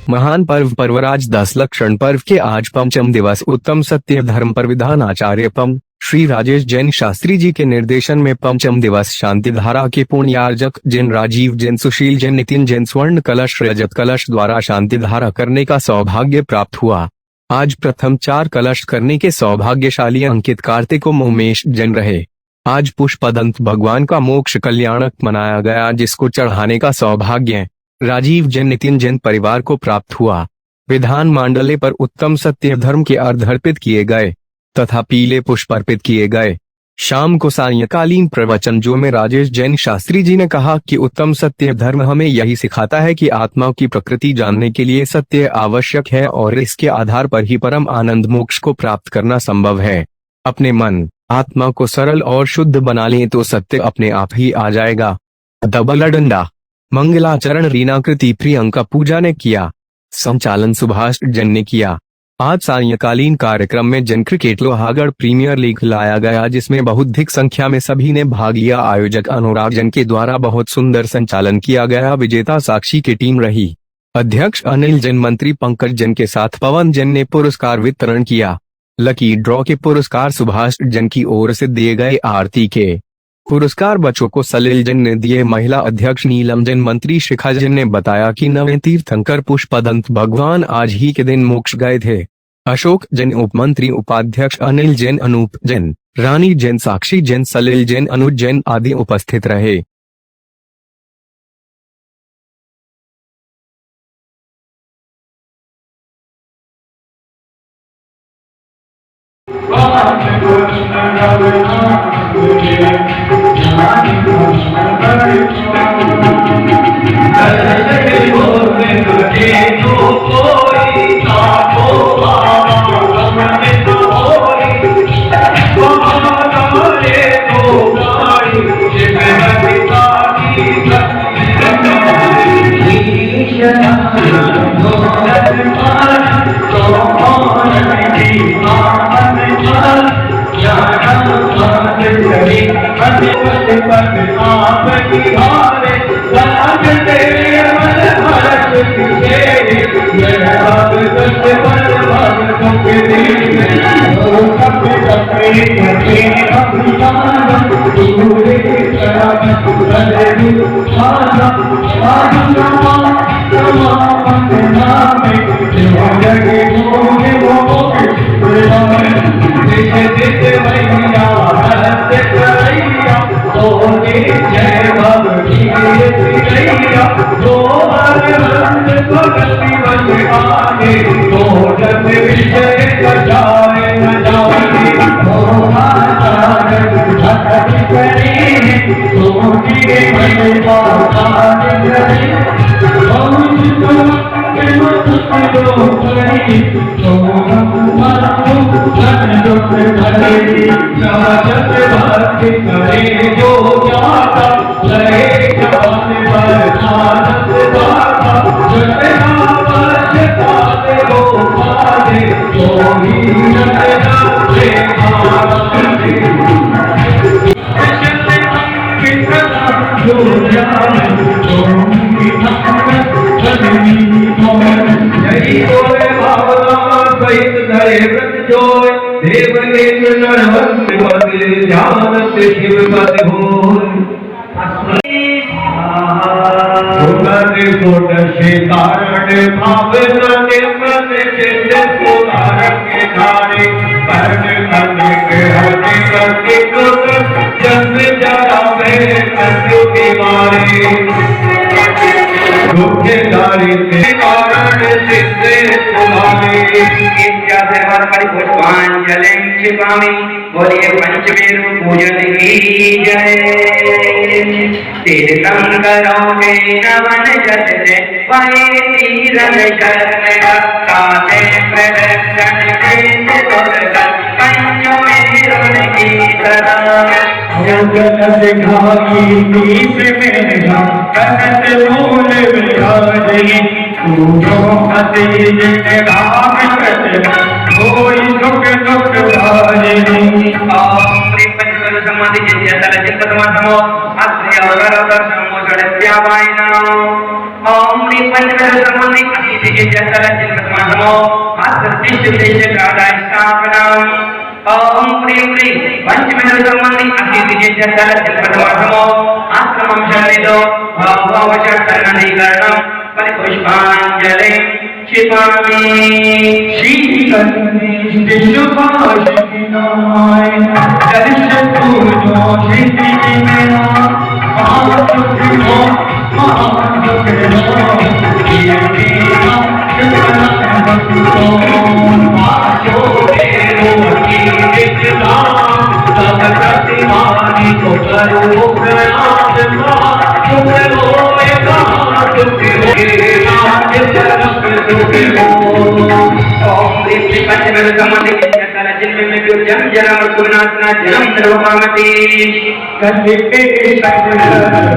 महान पर्व पर्वराज 10 लक्षण पर्व के आज पंचम दिवस उत्तम सत्य धर्म पर विधान आचार्य पम श्री राजेश जैन शास्त्री जी के निर्देशन में पंचम दिवस शांति धारा के पुण्यार्जक जैन राजीव जैन सुशील जैन नितिन जैन स्वर्ण कलश रजत कलश द्वारा शांति धारा करने का सौभाग्य प्राप्त हुआ। आज प्रथम 4 कलश करने के सौभाग्यशाली अंकित कार्तिक उमेश जैन रहे। आज पुष्पदंत भगवान का मोक्ष कल्याणक मनाया गया, जिसको चढ़ाने का सौभाग्य राजीव जैन नितिन जैन परिवार को प्राप्त हुआ। विधान मांडले पर उत्तम सत्य धर्म के अर्घ अर्पित किए गए तथा पीले पुष्प अर्पित किए गए। शाम को सायंकालीन प्रवचन जो में राजेश जैन शास्त्री जी ने कहा कि उत्तम सत्य धर्म हमें यही सिखाता है कि आत्मा की प्रकृति जानने के लिए सत्य आवश्यक है और इसके आधार पर ही परम आनंद मोक्ष को प्राप्त करना संभव है। अपने मन आत्मा को सरल और शुद्ध बना लें तो सत्य अपने आप ही आ जाएगा। डबल डंडा मंगलाचरण रीनाकृति प्रियंका पूजा ने किया। संचालन सुभाष जैन ने किया। आज सायंकालीन कार्यक्रम में जन क्रिकेट लोहागढ़ प्रीमियर लीग लाया गया, जिसमें बहुधिक संख्या में सभी ने भाग लिया। आयोजक अनुराग जैन के द्वारा बहुत सुंदर संचालन किया गया। विजेता साक्षी की टीम रही। अध्यक्ष अनिल जैन, मंत्री पंकज जैन के साथ पवन जैन ने पुरस्कार वितरण किया। लकी ड्रॉ के पुरस्कार सुभाष जैन की ओर से दिए गए। आरती के पुरस्कार बच्चों को सलील जैन ने दिए। महिला अध्यक्ष नीलम जैन, मंत्री शिखा जैन ने बताया कि नवे तीर्थंकर पुष्पदंत भगवान आज ही के दिन मोक्ष गए थे। अशोक जैन, उप मंत्री उपाध्यक्ष अनिल जैन, अनूप जैन, रानी जैन, साक्षी जैन, सलील जैन, अनुज जैन आदि उपस्थित रहे। बोलिए पंचमेरु पूजन की जय। तीर्थंकरों के नमन जतने वही तीरन शरण काते प्रदर्शन केंद्र दुर्गत पंचमेरुन की तरह। जगत दिखाई दीप में कनक मूल विराजे तूमो अतीज राम कृष्ण कोई दुख दुख भारे। समाधि जिज्ञासा चिंतन मातमो अस्य अवतार दर्शनमो जड़त्या वाइना ओम ह्रीं पंचमेव संबंधी असीति जयतल जिन्मतमो आसक्ति सिद्धेश प्रादाय स्थापनम ओम ह्रीं ह्रीं पंचमेव संबंधी असीति जयतल जिन्मतमो आश्रमं शरणितो भवशरणीकरणम परिपुष्पांजलि क्षिपामि श्री शुभाशिनाय दर्शतु जो श्री मेरा महाजुक्रो ये मेरा शुक्रो आजो तेरो की दिखला सब प्रतिमानी को करो प्रयास शुक्रो में कहा शुक्रो ओम ह्रीं पंचमेव संबंधी जयतल जिन्म में जन्म जन्म पुनासना जन्म सर्वमामति कलिके हमारे अंदर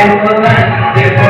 देखो देखो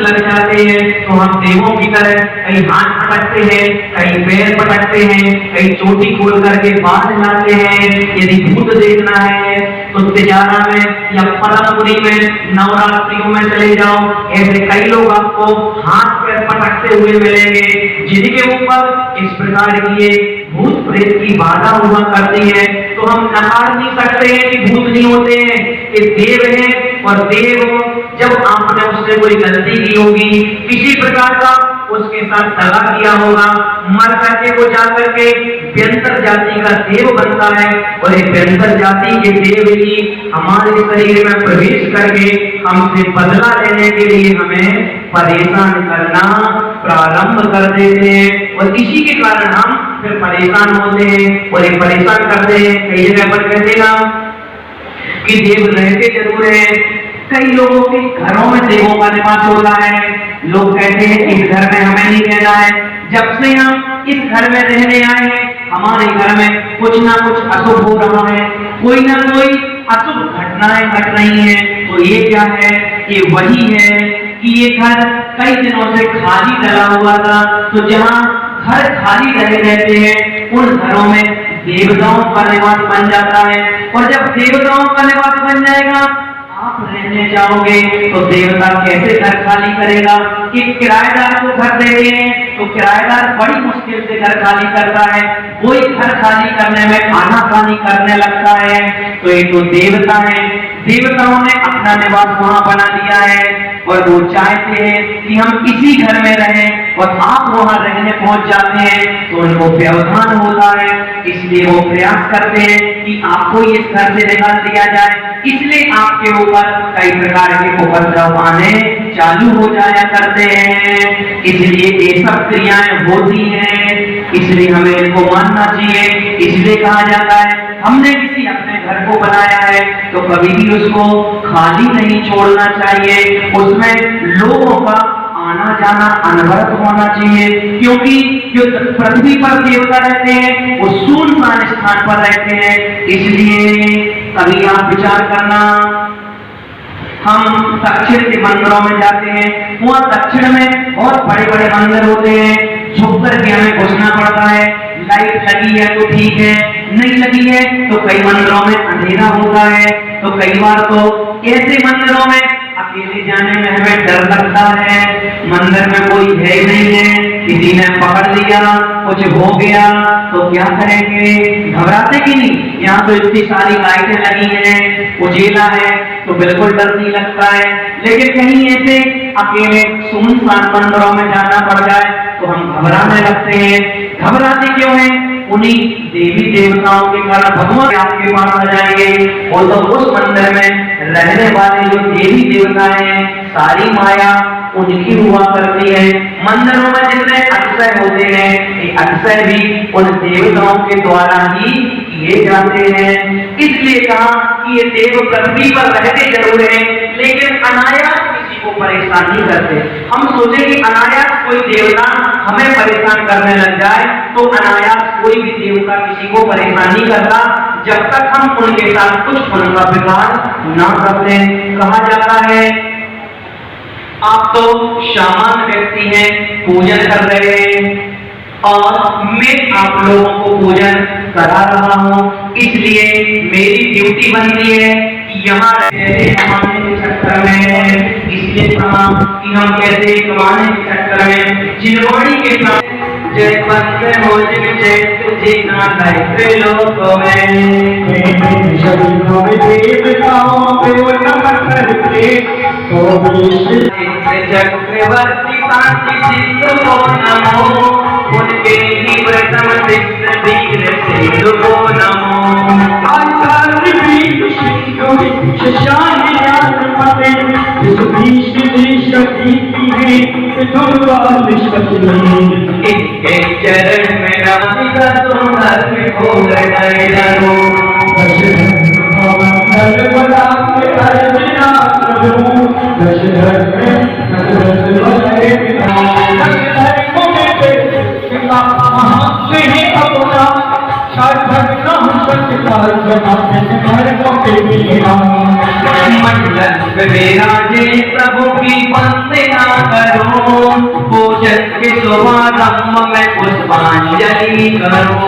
लग जाते हैं तो हम देवों की तरह कहीं हाथ पटकते हैं, कहीं पैर पटकते हैं, कहीं चोटी खोल करके बाहर जाते हैं। यदि भूत देखना है तो तिजारा में या परमपुरी में नवरात्रियों में चले जाओ, ऐसे कई लोग आपको हाथ पैर पटकते हुए मिलेंगे जिनके ऊपर इस प्रकार की भूत प्रेत की बाधा हुआ करती है। तो हम नकार नहीं सकते हैं कि भूत नहीं होते हैं, ये देव है। और देव जब आपने उससे कोई गलती की होगी, किसी प्रकार का उसके साथ दगा किया होगा, मर करके वो जाकर के व्यंतर जाति का देव बनता है और ये व्यंतर जाति के देव ही हमारे शरीर में प्रवेश करके हमसे बदला लेने के लिए हमें परेशान करना प्रारंभ कर देते हैं। और इसी के कारण हम फिर परेशान होते हैं और ये परेशान करते हैं। कई जगह पर कहते हैं कि देव रहते जरूर है, कई लोगों के घरों में देवों का निवास होता है। लोग कहते हैं इस घर में हमें नहीं रहना है। जब से हम इस घर में रहने आए हैं हमारे घर में कुछ ना कुछ अशुभ हो रहा है, कोई ना कोई अशुभ घटनाएं घट रही हैं। तो ये क्या है? ये वही है कि ये घर कई दिनों से खाली डला हुआ था। तो जहाँ घर खाली रहे रहते हैं उन घरों में देवताओं का निवास बन जाता है। और जब देवताओं का निवास बन जाएगा, आप रहने जाओगे तो देवता कैसे घर खाली करेगा? कि किराएदार को घर देते हैं तो किराएदार बड़ी मुश्किल से घर खाली करता है, कोई घर खाली करने में आनाकानी करने लगता है। तो ये तो देवता है, देवताओं ने अपना निवास वहां बना दिया है। और वो चाहते हैं कि हम इसी घर में रहें, और आप वहां रहने पहुंच जाते हैं तो उनको व्यवधान होता है, इसलिए वो प्रयास करते हैं कि आपको इस घर से निकाल दिया जाए। इसलिए आपके ऊपर कई प्रकार के उपद्रव आने चालू हो जाया करते हैं, इसलिए ये सब क्रियाएं होती हैं, इसलिए हमें इनको मानना चाहिए। इसलिए कहा जाता है हमने किसी अपने घर को बनाया है तो कभी भी उसको खाली नहीं छोड़ना चाहिए, उसमें लोगों का आना जाना अनवरत होना चाहिए, क्योंकि जो पृथ्वी पर देवता रहते हैं वो सुनसान स्थान पर रहते हैं। इसलिए कभी आप विचार करना, हम दक्षिण के मंदिरों में जाते हैं, वहां दक्षिण में बहुत बड़े बड़े मंदिर होते हैं, झुक करके हमें घुसना पड़ता है। लाइट लगी है तो ठीक है, नहीं लगी है तो कई मंदिरों में अंधेरा होता है, तो कई बार तो ऐसे मंदिरों में अकेले जाने में हमें डर लगता है, मंदिर में कोई है ही नहीं है, किसी ने पकड़ लिया, कुछ हो गया तो क्या करेंगे, घबराते कि नहीं। यहाँ तो इतनी सारी लाइटें लगी हैं, उजेला है तो बिल्कुल डर नहीं लगता है, लेकिन कहीं ऐसे अकेले सुनसान मंदिरों में जाना पड़ जाए तो हम घबराने लगते हैं। घबराते क्यों हैं? उन्हीं देवी देवताओं के कारण भगवान आपके पास आ जाएंगे, और तो उस मंदिर में रहने वाले जो देवी देवता हैं, सारी माया उनकी हुआ करती है। मंदिरों में जितने अक्षय होते हैं, ये अक्षय भी उन देवताओं के द्वारा ही किए जाते हैं। इसलिए कहा कि ये देव पृथ्वी पर रहते जरूर हैं, लेकिन अनायास किसी को परेशान नहीं करते। हम सोचे कि अनायास कोई देवता हमें परेशान करने लग जाए, तो अनायास कोई भी देवता किसी को परेशान नहीं करता, जब तक हम उनके साथ कुछ उनका विकार ना करते। कहा जाता है आप तो शामान व्यक्ति हैं, पूजन कर रहे हैं, और मैं आप लोगों को पूजन करा रहा हूं, इसलिए मेरी ड्यूटी बनती है कि यहाँ कमाने के चक्कर में, इसलिए कहा कि हम कैसे कमाने के चक्कर में जिनवाड़ी के साथ जय बंदे हो जय तुझे ना लाइक लोगों में शब्दों में देवताओं को नमन करके चक्रवर्ती शांति सिंधु को नमो, उनके ही प्रथम सिद्ध वीर सिंधु को नमो। आचार्य वीर सिंधु शशान यादवते जिस भीष देश की है दुर्वाल शक्ति, इनके चरण में नामी का सुंदर में हो गए डरो। नल बना के अर्जुना प्रभु दशरथ में नल बने दशरथ को बेटे कितना महात्म्य है अपना, सार्थक न हो सत्कार बनाते घर को बेटा। मंडल में विराजे प्रभु की वंदना करो, पूजन के शुभारंभ में पुष्पांजलि करो।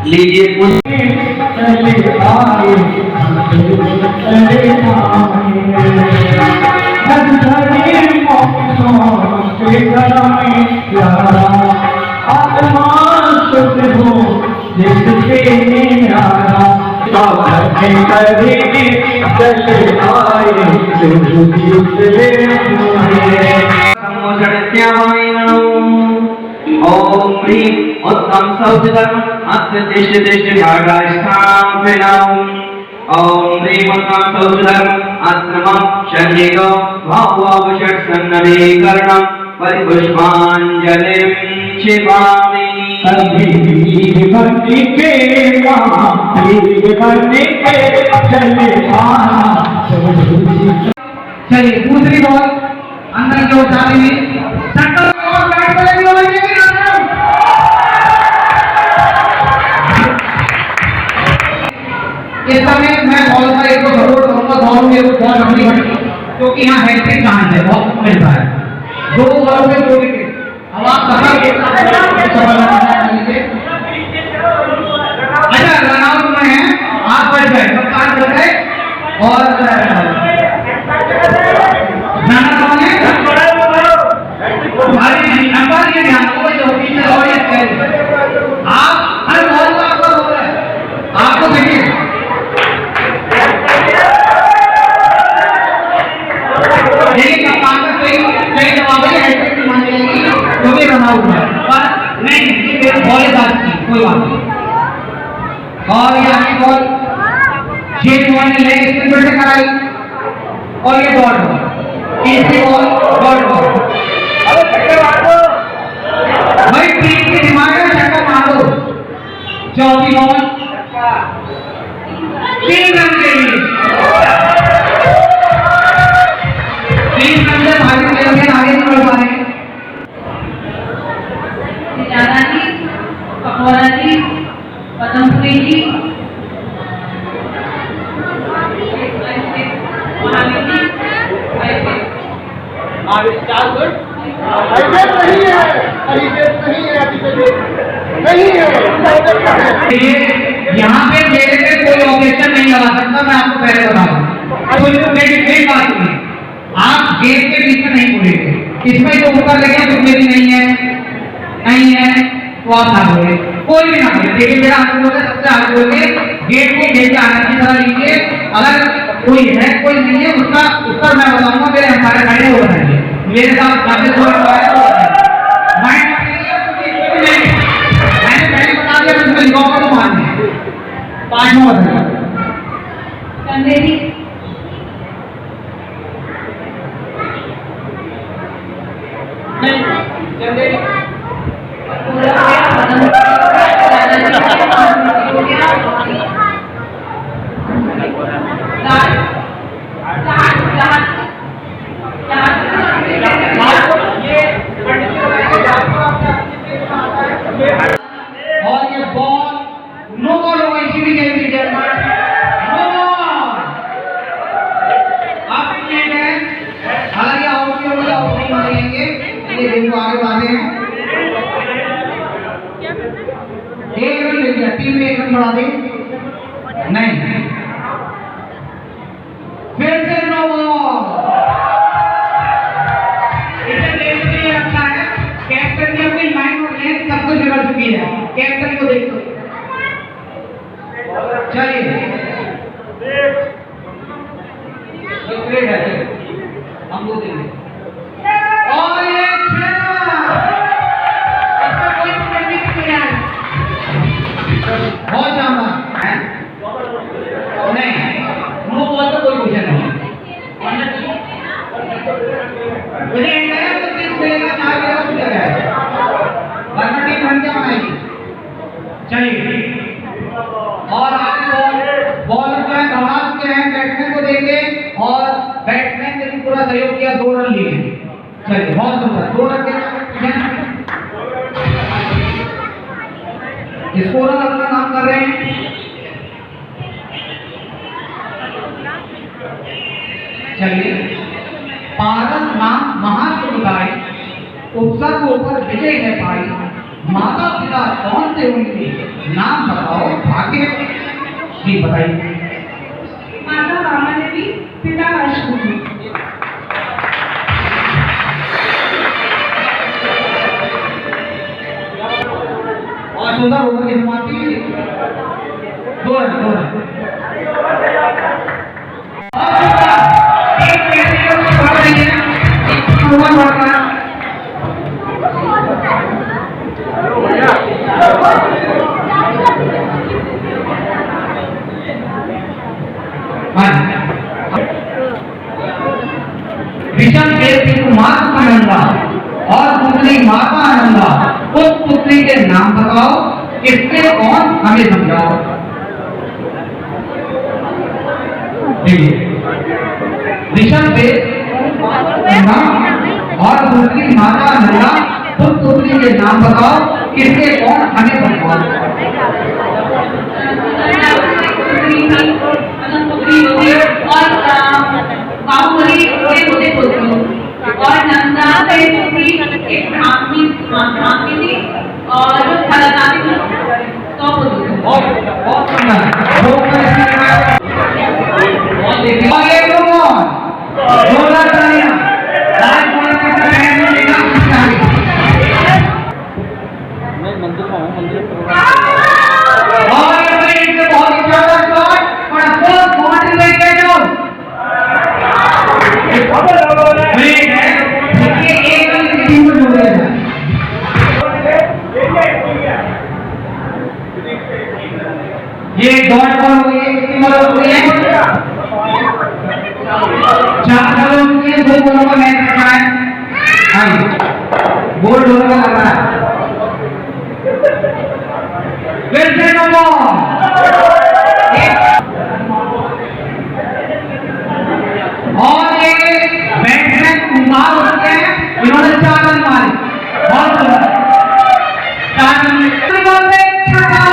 लीजिए चले आए चले आत्मा शुद्ध हो जिससे न्यारा करेंगे चले आए ओम ह्रीं उत्तम सौधर्म अत्र दिष्ट दिष्ट भागास्थापनाम्। ओम ह्रीं उत्तम सौधर्म अत्र मम शरीरो भावावषट् सन्नरीकरणं परिपुष्पाञ्जलिं क्षिपामि। भक्ति के चले चलिए दूसरी बॉल अंदर की ओर जाने में इस समय मैं बॉल का एक सपोर्ट करूंगा, दोनों के बॉल अपनी बढ़ी, क्योंकि यहाँ हैट्रिक चांस है, बहुत मिलता है। दो बॉलों में 2 विकेट। अब आप अच्छा रनआउट में है, आप बढ़ गए, कप्तान बढ़ गए, और नंबर ये ध्यान रखो, जो ऑफिशियल ऑडियंस आप हर बॉल का आपका हो रहा है, आपको देखिए और ये आगे बॉल शेर बॉल ने लेग स्पिन से कराई और ये डॉट बॉल, तीसरी बॉल डॉट बॉल। भाई टीम के दिमाग में छक्का मार दो। चौथी बॉल 3 रन के लिए, 3 रन से भारी प्लेयर आगे नहीं बढ़ पा रहे। जाना जी, पकौड़ा जी, पदमपुरी जी, यहाँ पे मेरे पे कोई ऑब्जेक्शन नहीं लगा सकता, मैं आपको पहले बता दूं। कोई बात नहीं, आप गेम के बीच में नहीं बोलेंगे। इसमें जो ऊपर लगे तो मेरी नहीं है, नहीं है तो आप ना बोले, कोई भी ना बोले। लेकिन मेरा आपको बोलते सबसे आगे बोल के गेम को खेल के आने की तरह लीजिए। अगर कोई है कोई नहीं है उसका उत्तर मैं बताऊंगा, मेरे हमारे खड़े हो बताइए। मेरे साथ काफी मैंने पहले बता दिया तो लिखा तो मान है। 5वां बताइए। चंदेरी, नहीं चंदेरी और ये बॉल नो बॉल होगा इसी भी गेम की जगह नो बॉल। आप ये है हालांकि आउट के लिए आउट नहीं मारेंगे, ये देखो आगे बढ़ाते हैं। 1 रन ले लिया, टीम में 1 रन बढ़ा दे। नहीं फिर से नो बॉल। इसे देखते ही अच्छा है, कैप्टन की अपनी माइंड और लेंथ सब कुछ बिगड़ चुकी है। कैप्टन को देखो, चलिए ग्रेट है, हम लोग देंगे। और ये इसका कोई करने नहीं है, बहुत शानदार है। नहीं नो बॉल तो कोई क्वेश्चन नहीं है। मुझे इंडिया को 30 मिलेगा, 4 मिलेगा तो क्या है, वरना टीम रन क्या बनाएगी। चलिए और आगे बॉलर जो है दौड़ा चुके हैं, बैट्समैन को देंगे और बैट्समैन ने भी पूरा सहयोग किया, 2 रन लिए। चलिए बहुत सुंदर, 2 रन के स्कोरर अपना काम कर रहे हैं। चलिए पारस नाम महासमुदाय उपसर्ग ऊपर विजय है पाई, माता पिता कौन से उनके नाम बताओ भाग्य जी बताइए। माता रामा देवी, पिता अश्विनी। और सुंदर ओवर की समाप्ति, 2 रन 2 रन। ऋषभ देव की कुमार आनंदा और पुत्री माता आनंदा, उस पुत्री के नाम बताओ, किसके कौन हमें समझाओ। ऋषभ देव और पुत्री माता आनंदा, उस पुत्री के नाम बताओ, किसके कौन हमें समझाओ। बाहुबली के होते पुत्री और नंदा के पुत्री एक मामी थी और फलदानी थी, तो पुत्री। बहुत सुंदर, और देखिए और ये कौन जोरदार तालियां राजकुमार का फैन ने देखा किसका मैं मंदिर में हूं, मंदिर और ये बहुत ज्यादा शॉट और फुल बाउंड्री लेके जाओ। ब्रेक है, देखिए 1 रन की टीम को जोड़ दिया जाए। ये डॉट बॉल हुई है, कितनी बॉल हुई है? 4 बॉल हुई है, 2 बॉलों का मैच रखा है। हाँ जी, गोल दोनों का लग रहा है। फिर से नो बॉल। और ये बैट्समैन कुमार होते हैं, इन्होंने 4 रन मारे। बहुत सुंदर 4 रन बॉल पे छक्का।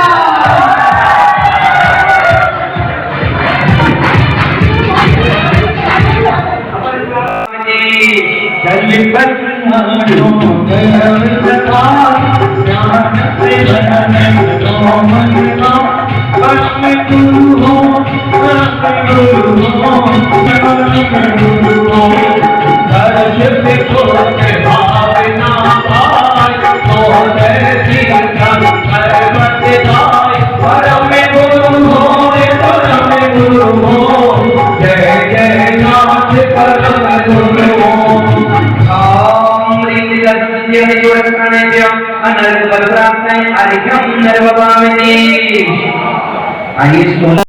आइए